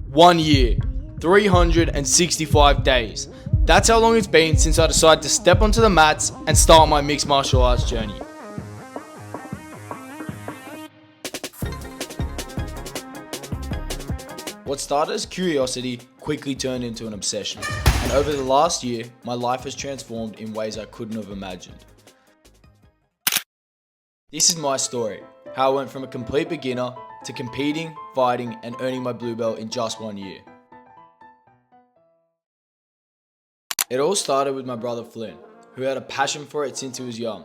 1 year, 365 days. That's how long it's been since I decided to step onto the mats and start my mixed martial arts journey. What started as curiosity quickly turned into an obsession, and over the last year, my life has transformed in ways I couldn't have imagined. This is my story, how I went from a complete beginner to competing, fighting, and earning my blue belt in just 1 year. It all started with my brother Flynn, who had a passion for it since he was young.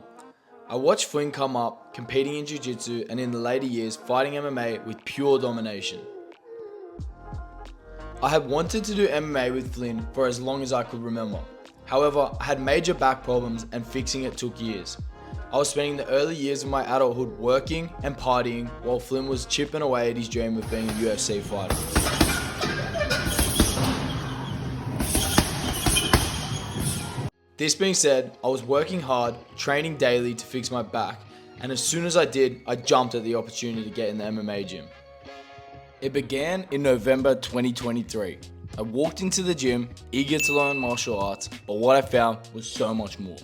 I watched Flynn come up, competing in jiu-jitsu and in the later years fighting MMA with pure domination. I had wanted to do MMA with Flynn for as long as I could remember. However, I had major back problems and fixing it took years. I was spending the early years of my adulthood working and partying while Flynn was chipping away at his dream of being a UFC fighter. This being said, I was working hard, training daily to fix my back, and as soon as I did, I jumped at the opportunity to get in the MMA gym. It began in November 2023. I walked into the gym, eager to learn martial arts, but what I found was so much more.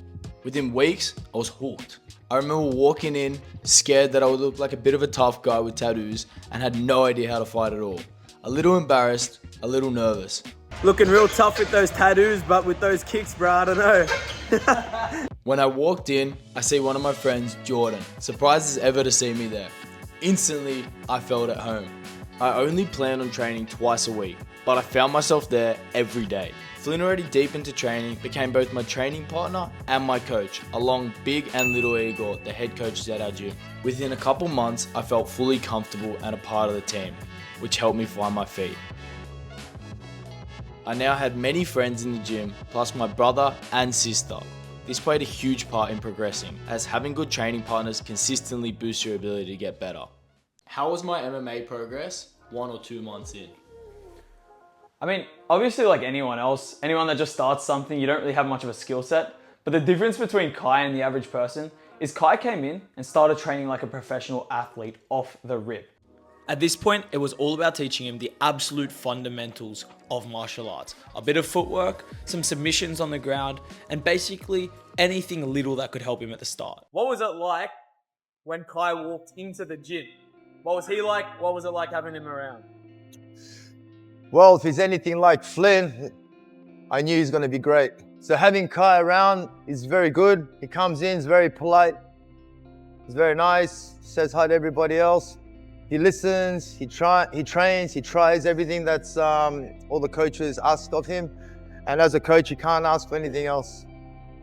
Within weeks, I was hooked. I remember walking in, scared that I would look like a bit of a tough guy with tattoos, and had no idea how to fight at all. A little embarrassed, a little nervous. Looking real tough with those tattoos, but with those kicks, bro, I don't know. When I walked in, I see one of my friends, Jordan, surprised as ever to see me there. Instantly, I felt at home. I only planned on training twice a week, but I found myself there every day. Flynn, already deep into training, became both my training partner and my coach, along Big and Little Igor, the head coaches at our gym. Within a couple months, I felt fully comfortable and a part of the team, which helped me find my feet. I now had many friends in the gym, plus my brother and sister. This played a huge part in progressing, as having good training partners consistently boosts your ability to get better. How was my MMA progress 1 or 2 months in? I mean, obviously like anyone else, anyone that just starts something, you don't really have much of a skill set. But the difference between Kai and the average person is Kai came in and started training like a professional athlete off the rip. At this point, it was all about teaching him the absolute fundamentals of martial arts. A bit of footwork, some submissions on the ground, and basically anything little that could help him at the start. What was it like when Kai walked into the gym? What was he like? What was it like having him around? Well, if he's anything like Flynn, I knew he's going to be great. So having Kai around is very good. He comes in, he's very polite. He's very nice, says hi to everybody else. He listens, he trains, he tries everything that's all the coaches asked of him. And as a coach, you can't ask for anything else.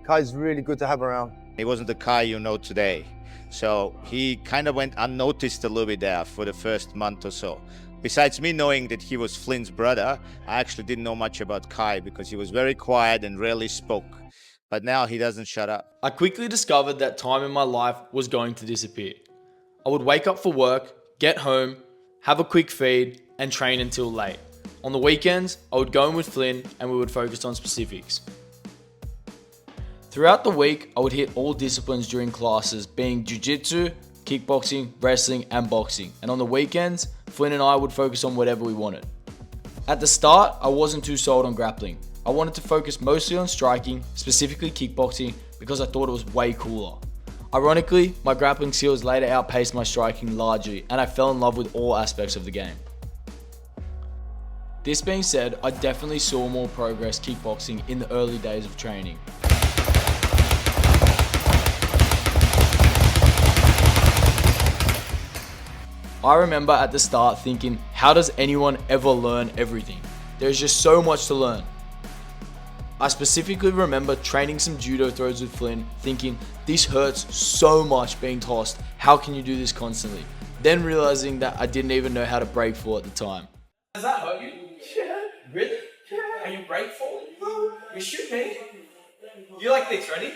Kai's really good to have around. He wasn't the Kai you know today. So he kind of went unnoticed a little bit there for the first month or so. Besides me knowing that he was Flynn's brother, I actually didn't know much about Kai because he was very quiet and rarely spoke. But now he doesn't shut up. I quickly discovered that time in my life was going to disappear. I would wake up for work, get home, have a quick feed, and train until late. On the weekends, I would go in with Flynn and we would focus on specifics. Throughout the week, I would hit all disciplines during classes, being jiu-jitsu, kickboxing, wrestling, and boxing. And on the weekends, Flynn and I would focus on whatever we wanted. At the start, I wasn't too sold on grappling. I wanted to focus mostly on striking, specifically kickboxing, because I thought it was way cooler. Ironically, my grappling skills later outpaced my striking largely, and I fell in love with all aspects of the game. This being said, I definitely saw more progress kickboxing in the early days of training. I remember at the start thinking, how does anyone ever learn everything? There's just so much to learn. I specifically remember training some judo throws with Flynn, thinking, this hurts so much being tossed, how can you do this constantly? Then realizing that I didn't even know how to break fall at the time. Does that hurt you? Yeah. Really? Yeah. Are you break falling? You should be. You like this, ready?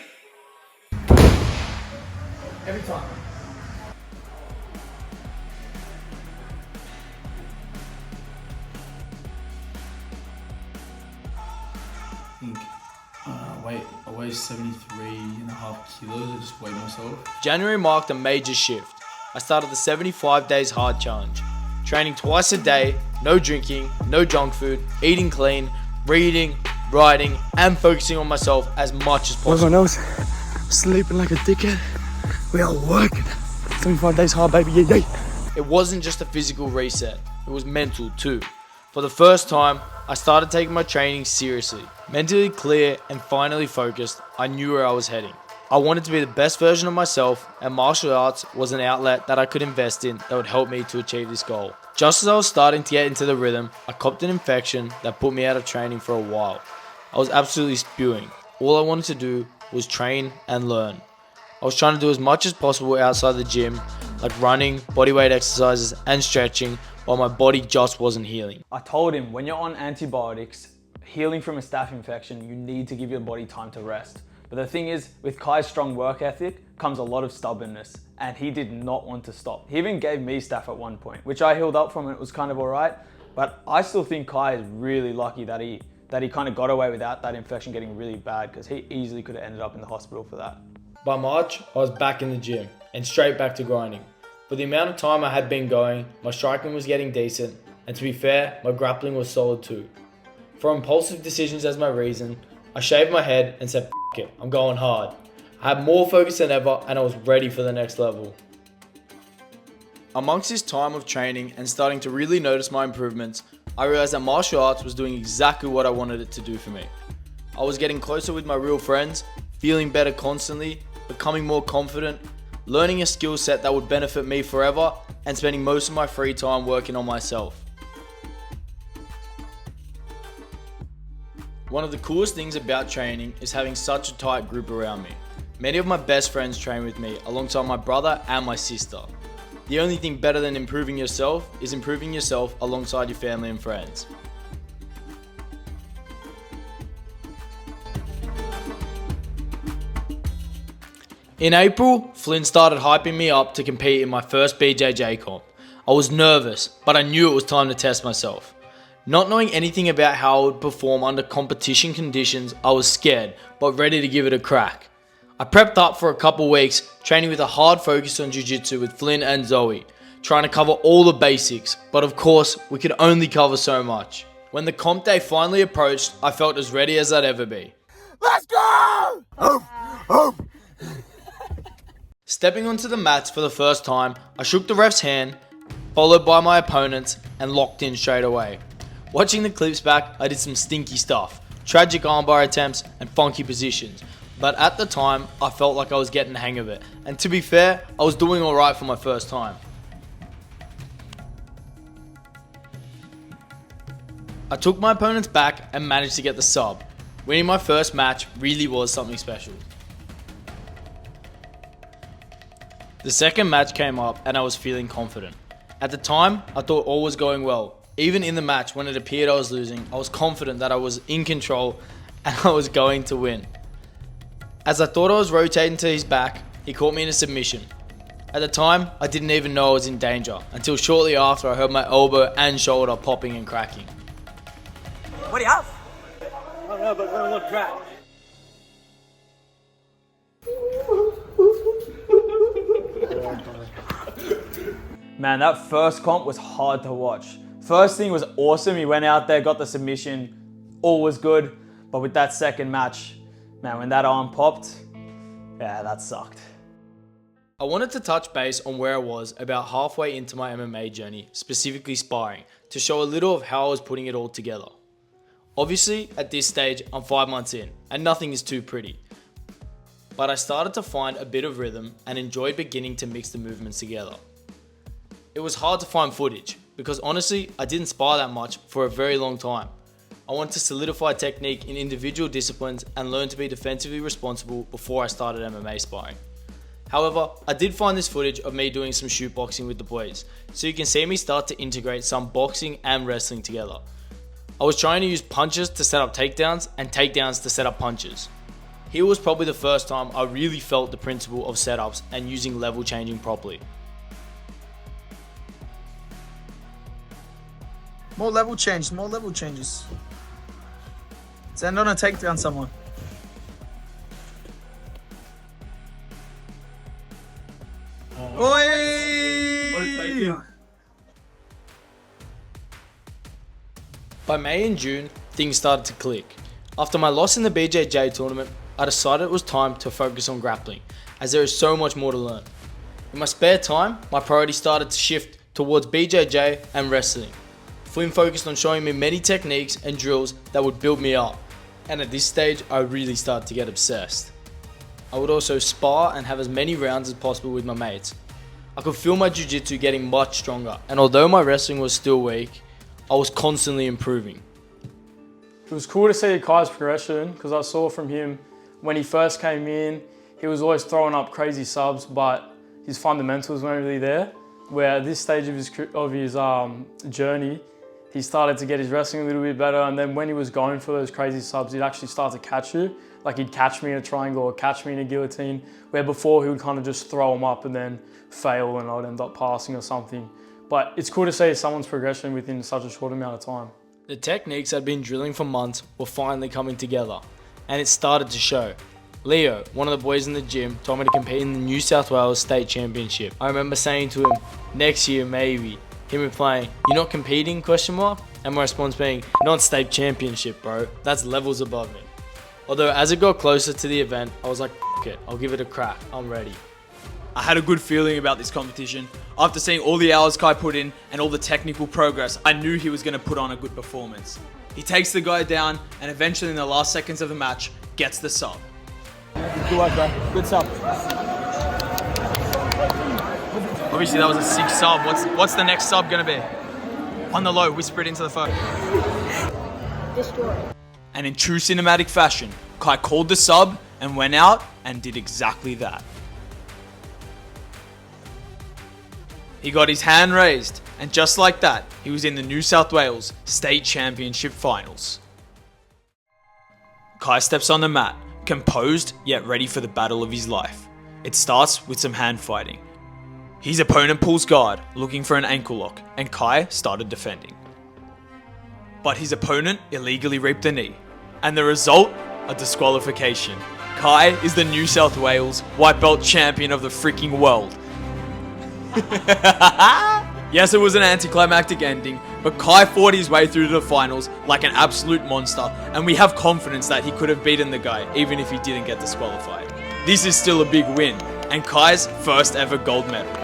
Every time. I weigh 73.5 kilos. I just weighed myself. January marked a major shift. I started the 75 days hard challenge. training twice a day, no drinking, no junk food, eating clean, reading, writing, and focusing on myself as much as possible. Everyone else sleeping like a dickhead. We are working. 75 days hard, baby. Yeah, yeah. It wasn't just a physical reset, it was mental too. For the first time, I started taking my training seriously. Mentally clear and finally focused, I knew where I was heading. I wanted to be the best version of myself, and martial arts was an outlet that I could invest in that would help me to achieve this goal. Just as I was starting to get into the rhythm, I copped an infection that put me out of training for a while. I was absolutely spewing. All I wanted to do was train and learn. I was trying to do as much as possible outside the gym, like running, bodyweight exercises, and stretching, while my body just wasn't healing. I told him, when you're on antibiotics, healing from a staph infection, you need to give your body time to rest. But the thing is, with Kai's strong work ethic comes a lot of stubbornness, and he did not want to stop. He even gave me staph at one point, which I healed up from and it was kind of alright, but I still think Kai is really lucky that he kind of got away without that infection getting really bad, because he easily could have ended up in the hospital for that. By March, I was back in the gym and straight back to grinding. For the amount of time I had been going, my striking was getting decent, and to be fair, my grappling was solid too. For impulsive decisions as my reason, I shaved my head and said, F it, I'm going hard. I had more focus than ever and I was ready for the next level. Amongst this time of training and starting to really notice my improvements, I realized that martial arts was doing exactly what I wanted it to do for me. I was getting closer with my real friends, feeling better constantly, becoming more confident, learning a skill set that would benefit me forever, and spending most of my free time working on myself. One of the coolest things about training is having such a tight group around me. Many of my best friends train with me alongside my brother and my sister. The only thing better than improving yourself is improving yourself alongside your family and friends. In April, Flynn started hyping me up to compete in my first BJJ comp. I was nervous, but I knew it was time to test myself. Not knowing anything about how I would perform under competition conditions, I was scared, but ready to give it a crack. I prepped up for a couple weeks, training with a hard focus on jiu-jitsu with Flynn and Zoe, trying to cover all the basics, but of course, we could only cover so much. When the comp day finally approached, I felt as ready as I'd ever be. Let's go! Stepping onto the mats for the first time, I shook the ref's hand, followed by my opponent's, and locked in straight away. Watching the clips back, I did some stinky stuff, tragic armbar attempts, and funky positions. But at the time, I felt like I was getting the hang of it. And to be fair, I was doing alright for my first time. I took my opponent's back and managed to get the sub. Winning my first match really was something special. The second match came up and I was feeling confident. At the time, I thought all was going well. Even in the match when it appeared I was losing, I was confident that I was in control and I was going to win. As I thought I was rotating to his back, he caught me in a submission. At the time, I didn't even know I was in danger, until shortly after I heard my elbow and shoulder popping and cracking. What do you have? I don't know, but it's gonna look cracked. Man, that first comp was hard to watch. First thing was awesome, he went out there, got the submission, all was good. But with that second match, man, when that arm popped, yeah, that sucked. I wanted to touch base on where I was about halfway into my MMA journey, specifically sparring, to show a little of how I was putting it all together. Obviously, at this stage, I'm 5 months in, and nothing is too pretty. But I started to find a bit of rhythm and enjoyed beginning to mix the movements together. It was hard to find footage, because honestly, I didn't spar that much for a very long time. I wanted to solidify technique in individual disciplines and learn to be defensively responsible before I started MMA sparring. However, I did find this footage of me doing some shoot boxing with the boys, so you can see me start to integrate some boxing and wrestling together. I was trying to use punches to set up takedowns and takedowns to set up punches. Here was probably the first time I really felt the principle of setups and using level changing properly. More level changes, more level changes. Let's end on a takedown, someone. Oi! By May and June, things started to click. After my loss in the BJJ tournament, I decided it was time to focus on grappling, as there is so much more to learn. In my spare time, my priority started to shift towards BJJ and wrestling. Flynn focused on showing me many techniques and drills that would build me up, and at this stage, I really started to get obsessed. I would also spar and have as many rounds as possible with my mates. I could feel my jiu-jitsu getting much stronger, and although my wrestling was still weak, I was constantly improving. It was cool to see Kai's progression because I saw from him when he first came in, he was always throwing up crazy subs, but his fundamentals weren't really there. Where at this stage of his journey, he started to get his wrestling a little bit better, and then when he was going for those crazy subs, he'd actually start to catch you. Like he'd catch me in a triangle or catch me in a guillotine, where before he would kind of just throw him up and then fail and I'd end up passing or something. But it's cool to see someone's progression within such a short amount of time. The techniques I'd been drilling for months were finally coming together, and it started to show. Leo, one of the boys in the gym, told me to compete in the New South Wales State Championship. I remember saying to him, next year maybe. Him replying, "You're not competing?" And my response being, "Not state championship, bro. That's levels above me." Although as it got closer to the event, I was like, F it, I'll give it a crack, I'm ready. I had a good feeling about this competition. After seeing all the hours Kai put in and all the technical progress, I knew he was going to put on a good performance. He takes the guy down and eventually in the last seconds of the match, gets the sub. Good work, bro. Good sub. Obviously that was a sick sub. What's the next sub going to be? On the low, whisper it into the phone. Destroy. And in true cinematic fashion, Kai called the sub and went out and did exactly that. He got his hand raised, and just like that, he was in the New South Wales State Championship Finals. Kai steps on the mat, composed yet ready for the battle of his life. It starts with some hand fighting. His opponent pulls guard, looking for an ankle lock, and Kai started defending. But his opponent illegally reaped a knee, and the result, a disqualification. Kai is the New South Wales white belt champion of the freaking world. Yes, it was an anticlimactic ending, but Kai fought his way through to the finals like an absolute monster, and we have confidence that he could have beaten the guy even if he didn't get disqualified. This is still a big win, and Kai's first ever gold medal.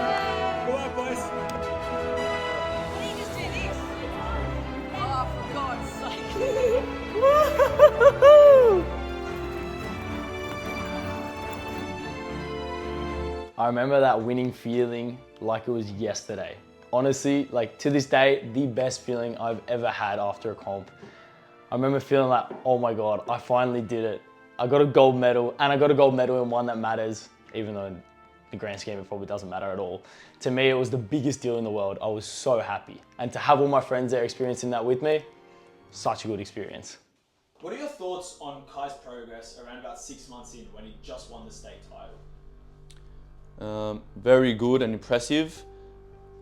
I remember that winning feeling like it was yesterday. Honestly, like to this day, the best feeling I've ever had after a comp. I remember feeling like, oh my God, I finally did it. I got a gold medal, and I got a gold medal in one that matters, even though in the grand scheme it probably doesn't matter at all. To me, it was the biggest deal in the world. I was so happy. And to have all my friends there experiencing that with me, such a good experience. What are your thoughts on Kai's progress around about 6 months in when he just won the state title? Very good and impressive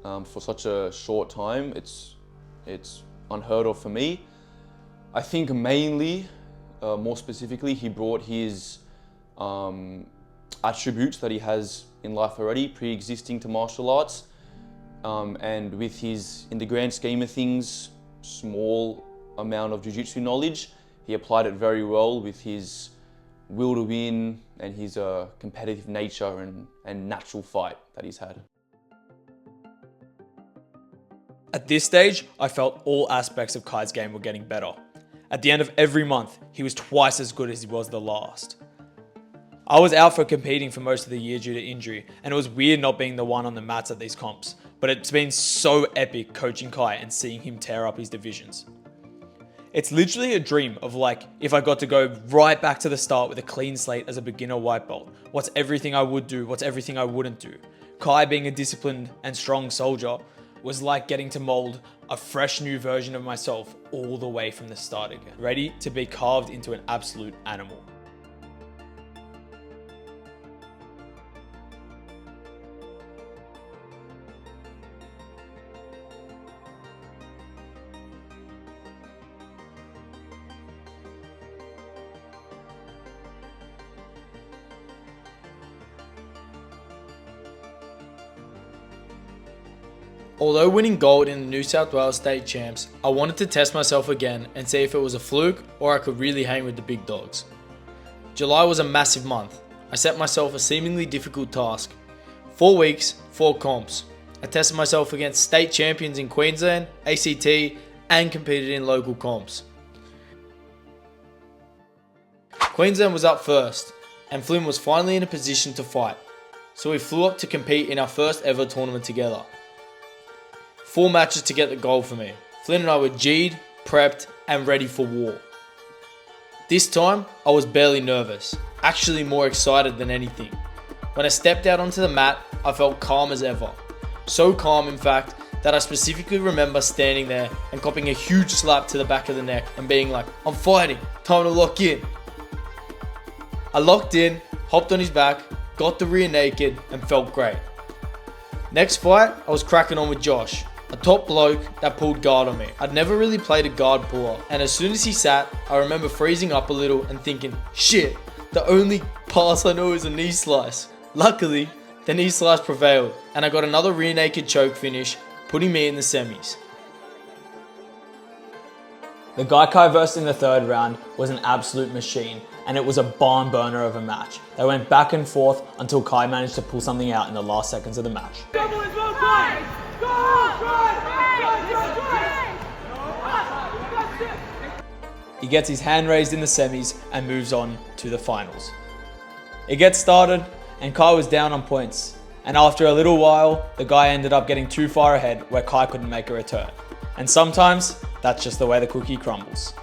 for such a short time. It's unheard of for me. I think mainly, more specifically, he brought his attributes that he has in life already, pre-existing to martial arts, and with his, in the grand scheme of things, small amount of jiu-jitsu knowledge, he applied it very well with his will to win and his competitive nature and natural fight that he's had. At this stage, I felt all aspects of Kai's game were getting better. At the end of every month, he was twice as good as he was the last. I was out for competing for most of the year due to injury, and it was weird not being the one on the mats at these comps, but it's been so epic coaching Kai and seeing him tear up his divisions. It's literally a dream of like, if I got to go right back to the start with a clean slate as a beginner white belt, what's everything I would do, what's everything I wouldn't do. Kai, being a disciplined and strong soldier, was like getting to mold a fresh new version of myself all the way from the start again, ready to be carved into an absolute animal. Although winning gold in the New South Wales State Champs, I wanted to test myself again and see if it was a fluke or I could really hang with the big dogs. July was a massive month. I set myself a seemingly difficult task. 4 weeks, 4 comps. I tested myself against state champions in Queensland, ACT, and competed in local comps. Queensland was up first, and Flynn was finally in a position to fight, so we flew up to compete in our first ever tournament together. 4 matches to get the gold for me. Flynn and I were G'd, prepped, and ready for war. This time, I was barely nervous, actually more excited than anything. When I stepped out onto the mat, I felt calm as ever. So calm, in fact, that I specifically remember standing there and copping a huge slap to the back of the neck and being like, I'm fighting, time to lock in. I locked in, hopped on his back, got the rear naked, and felt great. Next fight, I was cracking on with Josh, a top bloke that pulled guard on me. I'd never really played a guard puller, and as soon as he sat, I remember freezing up a little and thinking, shit, the only pass I know is a knee slice. Luckily, the knee slice prevailed, and I got another rear naked choke finish, putting me in the semis. The guy Kai versed in the third round was an absolute machine, and it was a barn burner of a match. They went back and forth until Kai managed to pull something out in the last seconds of the match. He gets his hand raised in the semis and moves on to the finals. It gets started and Kai was down on points, and after a little while the guy ended up getting too far ahead where Kai couldn't make a return. And sometimes that's just the way the cookie crumbles.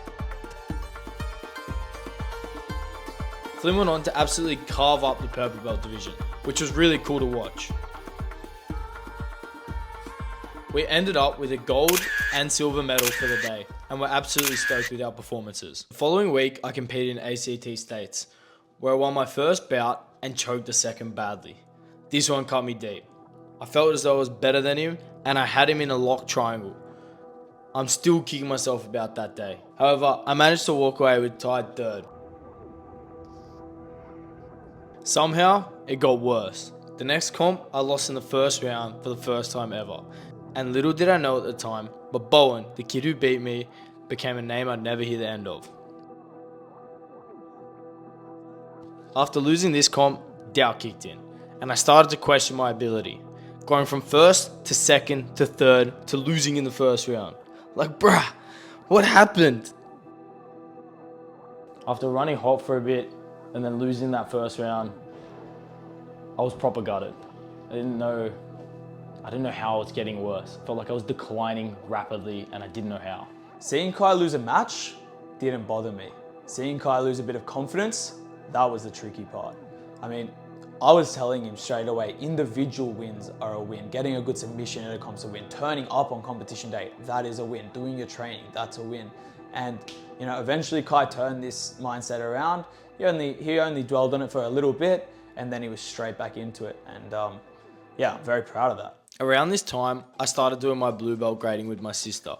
Flynn went on to absolutely carve up the purple belt division, which was really cool to watch. We ended up with a gold and silver medal for the day, and we're absolutely stoked with our performances. The following week, I competed in ACT States, where I won my first bout and choked the second badly. This one cut me deep. I felt as though I was better than him, and I had him in a locked triangle. I'm still kicking myself about that day. However, I managed to walk away with tied third. Somehow, it got worse. The next comp, I lost in the first round for the first time ever. And little did I know at the time, but Bowen, the kid who beat me, became a name I'd never hear the end of. After losing this comp, doubt kicked in, and I started to question my ability. Going from first to second to third to losing in the first round. Like, bruh, what happened? After running hot for a bit and then losing that first round, I was proper gutted. I didn't know how it was getting worse. I felt like I was declining rapidly and I didn't know how. Seeing Kai lose a match didn't bother me. Seeing Kai lose a bit of confidence, that was the tricky part. I mean, I was telling him straight away, individual wins are a win. Getting a good submission at a comp's a win. Turning up on competition day, that is a win. Doing your training, that's a win. And eventually Kai turned this mindset around. He only dwelled on it for a little bit, and then he was straight back into it. And yeah, I'm very proud of that. Around this time, I started doing my blue belt grading with my sister.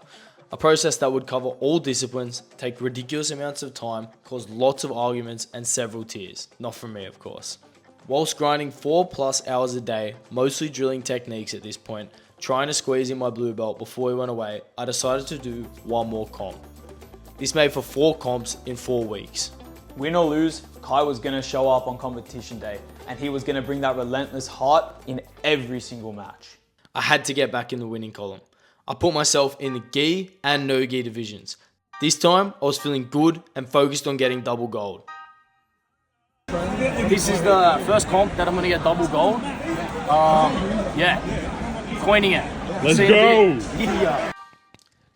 A process that would cover all disciplines, take ridiculous amounts of time, cause lots of arguments and several tears. Not from me, of course. Whilst grinding 4+ hours a day, mostly drilling techniques at this point, trying to squeeze in my blue belt before we went away, I decided to do one more comp. This made for 4 comps in 4 weeks. Win or lose, Kai was going to show up on competition day, and he was going to bring that relentless heart in every single match. I had to get back in the winning column. I put myself in the gi and no gi divisions. This time, I was feeling good and focused on getting double gold. This is the first comp that I'm going to get double gold. Yeah, coining it. Let's go! Yeah.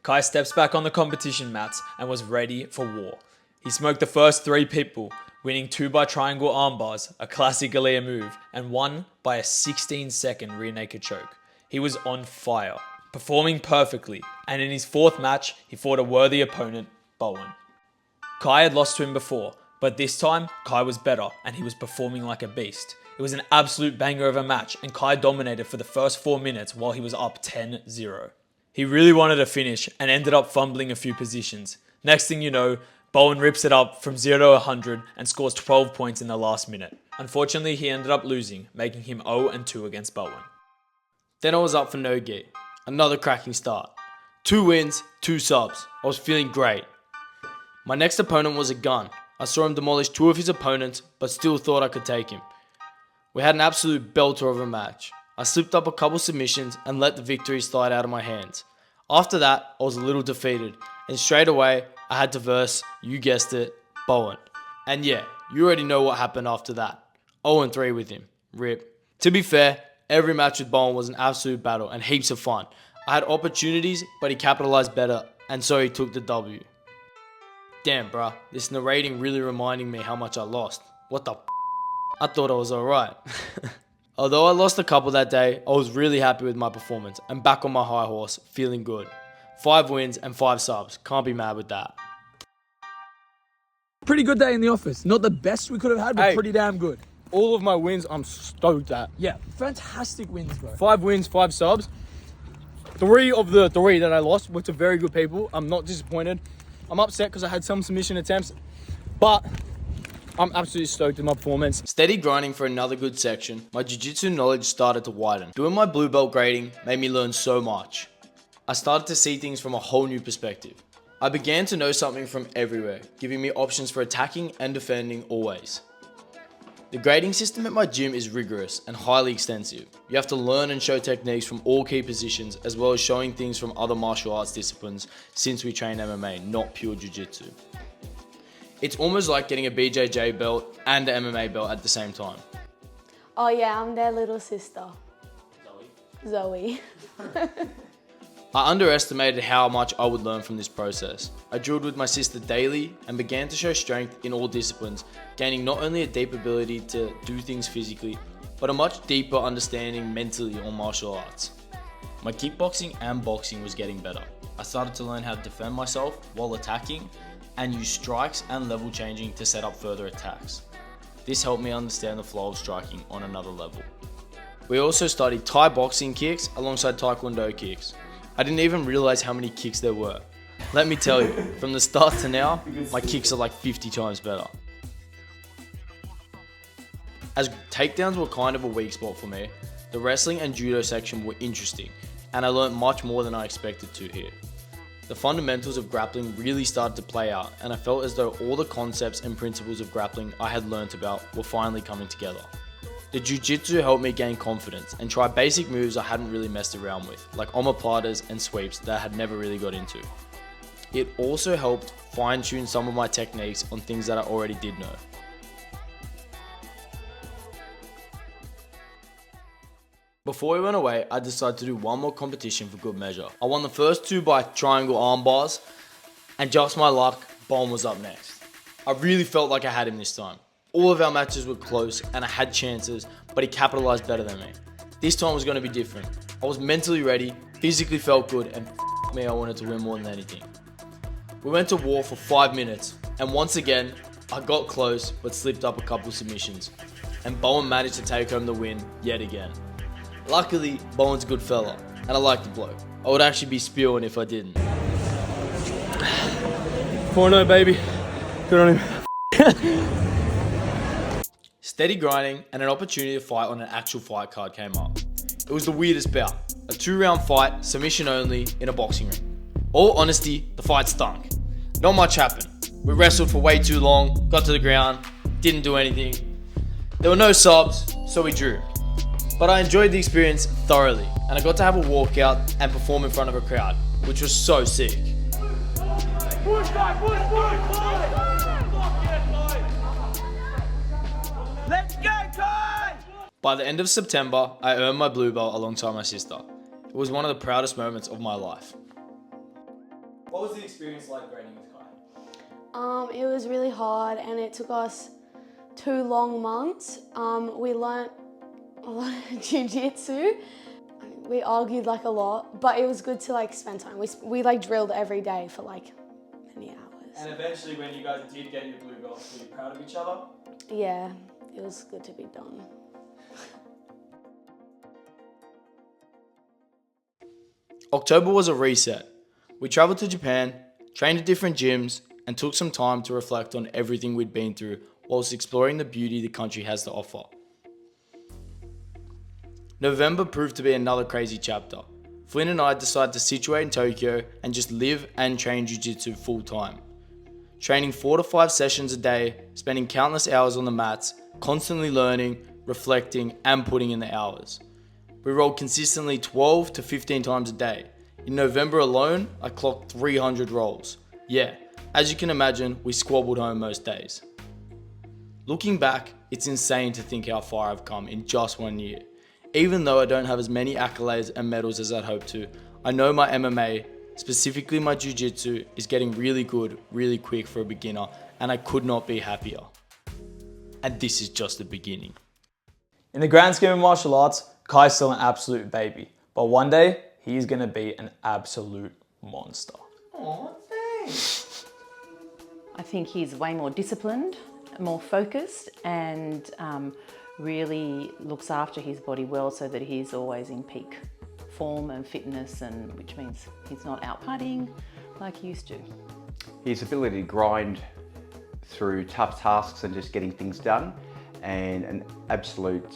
Kai steps back on the competition mats and was ready for war. He smoked the first 3 people, winning 2 by triangle armbars, a classic Aaliyah move, and 1 by a 16-second rear naked choke. He was on fire, performing perfectly, and in his 4th match, he fought a worthy opponent, Bowen. Kai had lost to him before, but this time, Kai was better, and he was performing like a beast. It was an absolute banger of a match, and Kai dominated for the first 4 minutes while he was up 10-0. He really wanted a finish, and ended up fumbling a few positions. Next thing you know, Bowen rips it up from 0 to 100 and scores 12 points in the last minute. Unfortunately, he ended up losing, making him 0-2 against Bowen. Then I was up for no gi. Another cracking start. 2 wins, 2 subs. I was feeling great. My next opponent was a gun. I saw him demolish 2 of his opponents, but still thought I could take him. We had an absolute belter of a match. I slipped up a couple submissions and let the victory slide out of my hands. After that, I was a little defeated, and straight away, I had to verse, you guessed it, Bowen. And yeah, you already know what happened after that. 0-3 with him. RIP. To be fair, every match with Bowen was an absolute battle and heaps of fun. I had opportunities, but he capitalized better, and so he took the W. Damn, bruh, this narrating really reminding me how much I lost. What the I thought I was alright. Although I lost a couple that day, I was really happy with my performance and back on my high horse, feeling good. 5 wins and 5 subs, can't be mad with that. Pretty good day in the office. Not the best we could have had, but pretty damn good. All of my wins, I'm stoked at. Yeah, fantastic wins, bro. 5 wins, 5 subs. 3 of the 3 that I lost were to very good people. I'm not disappointed. I'm upset because I had some submission attempts, but I'm absolutely stoked with my performance. Steady grinding for another good section, my jiu-jitsu knowledge started to widen. Doing my blue belt grading made me learn so much. I started to see things from a whole new perspective. I began to know something from everywhere, giving me options for attacking and defending always. The grading system at my gym is rigorous and highly extensive. You have to learn and show techniques from all key positions, as well as showing things from other martial arts disciplines, since we train MMA, not pure jiu-jitsu. It's almost like getting a BJJ belt and an MMA belt at the same time. Oh yeah, I'm their little sister. Zoe. I underestimated how much I would learn from this process. I drilled with my sister daily and began to show strength in all disciplines, gaining not only a deep ability to do things physically, but a much deeper understanding mentally on martial arts. My kickboxing and boxing was getting better. I started to learn how to defend myself while attacking and use strikes and level changing to set up further attacks. This helped me understand the flow of striking on another level. We also studied Thai boxing kicks alongside Taekwondo kicks. I didn't even realize how many kicks there were. Let me tell you, from the start to now, my kicks are like 50 times better. As takedowns were kind of a weak spot for me, the wrestling and judo section were interesting, and I learned much more than I expected to here. The fundamentals of grappling really started to play out, and I felt as though all the concepts and principles of grappling I had learnt about were finally coming together. The jiu-jitsu helped me gain confidence and try basic moves I hadn't really messed around with, like omoplatas and sweeps that I had never really got into. It also helped fine-tune some of my techniques on things that I already did know. Before we went away, I decided to do one more competition for good measure. I won the first 2 by triangle arm bars, and just my luck, Bowen was up next. I really felt like I had him this time. All of our matches were close and I had chances, but he capitalized better than me. This time was going to be different. I was mentally ready, physically felt good, and me, I wanted to win more than anything. We went to war for 5 minutes, and once again, I got close but slipped up a couple submissions, and Bowen managed to take home the win yet again. Luckily, Bowen's a good fella, and I like the bloke. I would actually be spewing if I didn't. 4-0, baby. Good on him. Steady grinding and an opportunity to fight on an actual fight card came up. It was the weirdest bout. A 2-round fight, submission only, in a boxing ring. All honesty, the fight stunk. Not much happened. We wrestled for way too long, got to the ground, didn't do anything. There were no subs, so we drew. But I enjoyed the experience thoroughly, and I got to have a walkout and perform in front of a crowd, which was so sick. Let's go, Kai! By the end of September, I earned my blue belt alongside my sister. It was one of the proudest moments of my life. What was the experience like grading with Kai? It was really hard and it took us 2 long months. We learnt a lot of jiu-jitsu. We argued like a lot, but it was good to like spend time. We like drilled every day for like many hours. And eventually when you guys did get your blue belts, were you proud of each other? Yeah, it was good to be done. October was a reset. We travelled to Japan, trained at different gyms, and took some time to reflect on everything we'd been through whilst exploring the beauty the country has to offer. November proved to be another crazy chapter. Flynn and I decided to situate in Tokyo and just live and train jiu-jitsu full time. Training 4 to 5 sessions a day, spending countless hours on the mats, constantly learning, reflecting, and putting in the hours. We rolled consistently 12 to 15 times a day. In November alone, I clocked 300 rolls. Yeah, as you can imagine, we squabbled home most days. Looking back, it's insane to think how far I've come in just 1 year. Even though I don't have as many accolades and medals as I'd hoped to, I know my MMA, specifically my jiu-jitsu, is getting really good, really quick for a beginner, and I could not be happier. And this is just the beginning. In the grand scheme of martial arts, Kai's still an absolute baby, but one day he's going to be an absolute monster. Aw, thanks. I think he's way more disciplined, more focused, and really looks after his body well so that he's always in peak form and fitness, and which means he's not out partying like he used to. His ability to grind through tough tasks and just getting things done, and an absolute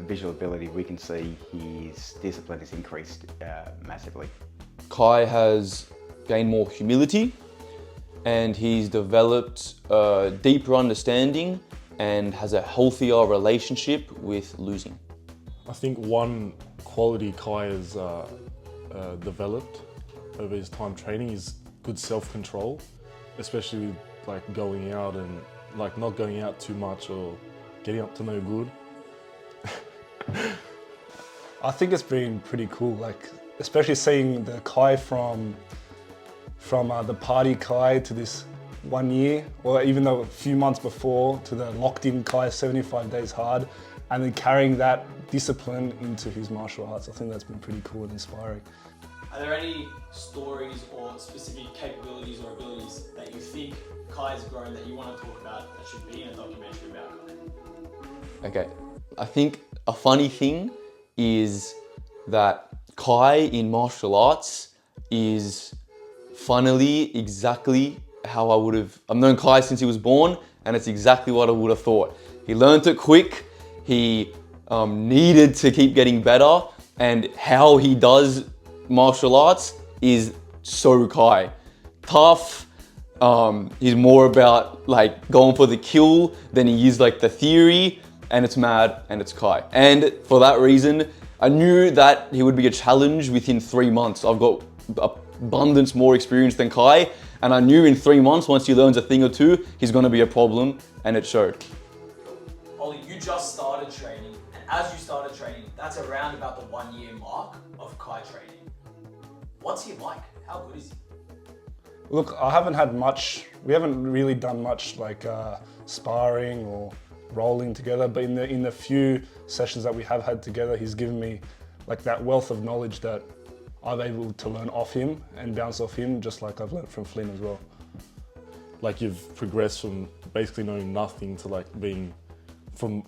visual ability. We can see his discipline has increased massively. Kai has gained more humility and he's developed a deeper understanding and has a healthier relationship with losing. I think one quality Kai has developed over his time training is good self-control, especially with like going out and like not going out too much or getting up to no good. I think it's been pretty cool, like especially seeing the Kai from the party Kai to this 1 year, or even though a few months before, to the locked-in Kai 75 days hard, and then carrying that discipline into his martial arts. I think that's been pretty cool and inspiring. Are there any stories or specific capabilities or abilities that you think Kai's grown that you want to talk about that should be in a documentary about Kai? Okay, I think a funny thing is that Kai in martial arts is funnily exactly how I would have. I've known Kai since he was born, and it's exactly what I would have thought. He learned it quick, he needed to keep getting better, and how he does martial arts is so Kai. Tough, he's more about like going for the kill than he is like the theory, and it's mad and it's Kai. And for that reason, I knew that he would be a challenge within 3 months. I've got abundance more experience than Kai, and I knew in 3 months, once he learns a thing or two, he's gonna be a problem, and it showed. Ollie, you just started training, and as you started training, that's around about the 1 year mark of Kai training. What's he like? How good is he? Look, I haven't had much, we haven't really done much like sparring or rolling together, but in the few sessions that we have had together, he's given me like that wealth of knowledge that I'm able to learn off him and bounce off him, just like I've learned from Flynn as well. Like you've progressed from basically knowing nothing to like being from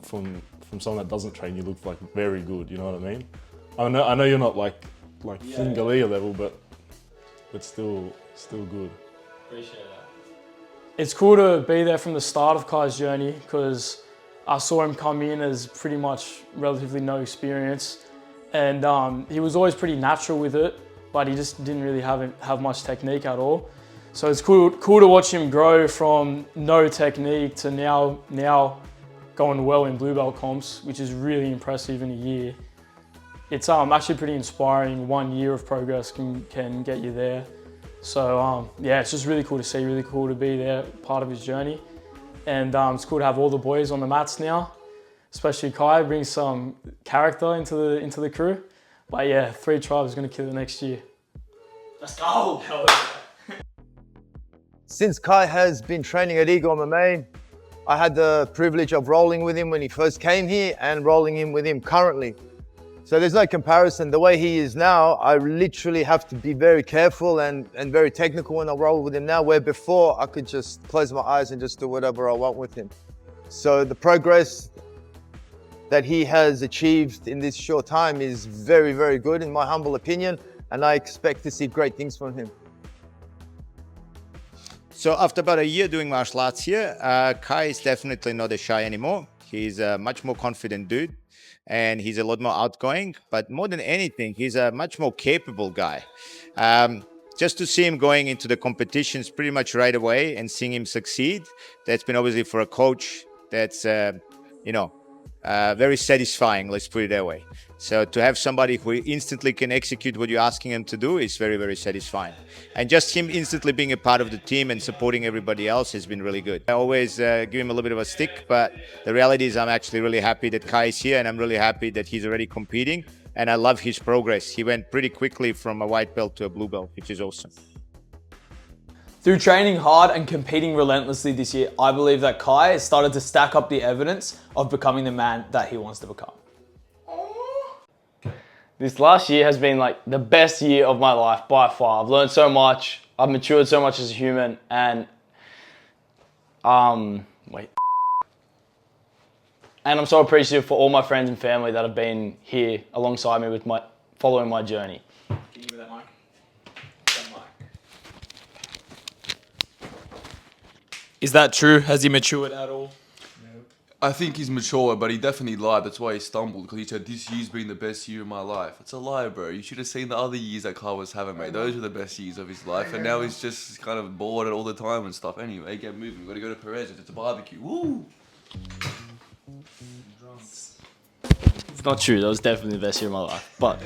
someone that doesn't train, you look like very good, you know what I mean? I know you're not like Flynn Galea level, but still good. Appreciate that. It's cool to be there from the start of Kai's journey, because I saw him come in as pretty much relatively no experience, and he was always pretty natural with it, but he just didn't really have much technique at all. So it's cool to watch him grow from no technique to now going well in blue belt comps, which is really impressive in a year. It's actually pretty inspiring. 1 year of progress can get you there. So yeah, it's just really cool to see, really cool to be there, part of his journey. And it's cool to have all the boys on the mats now, especially Kai brings some character into the crew. But yeah, 3 tribes is gonna kill it next year. Let's go! Since Kai has been training at Eagle MMA, I had the privilege of rolling with him when he first came here and rolling in with him currently. So there's no comparison. The way he is now, I literally have to be very careful and very technical when I roll with him now, where before I could just close my eyes and just do whatever I want with him. So the progress that he has achieved in this short time is very, very good in my humble opinion, and I expect to see great things from him. So after about a year doing martial arts here, Kai is definitely not as shy anymore. He's a much more confident dude. and he's a lot more outgoing. But more than anything, he's a much more capable guy. Just to see him going into the competitions pretty much right away and seeing him succeed, that's been obviously for a coach, that's, very satisfying, let's put it that way. So to have somebody who instantly can execute what you're asking him to do is very, very satisfying. And just him instantly being a part of the team and supporting everybody else has been really good. I always give him a little bit of a stick, but the reality is I'm actually really happy that Kai is here, and I'm really happy that he's already competing. And I love his progress. He went pretty quickly from a white belt to a blue belt, which is awesome. Through training hard and competing relentlessly this year, I believe that Kai has started to stack up the evidence of becoming the man that he wants to become. This last year has been like the best year of my life by far. I've learned so much, I've matured so much as a human, and and I'm so appreciative for all my friends and family that have been here alongside me with following my journey. Can you give me that mic? Is that true? Has he matured at all? I think he's mature, but he definitely lied. That's why he stumbled, because he said, this year's been the best year of my life. It's a lie, bro. You should have seen the other years that Kai was having, mate. Those were the best years of his life, and now he's just kind of bored all the time and stuff. Anyway, get moving. We've got to go to Perez. It's a barbecue. Woo! It's not true. That was definitely the best year of my life, but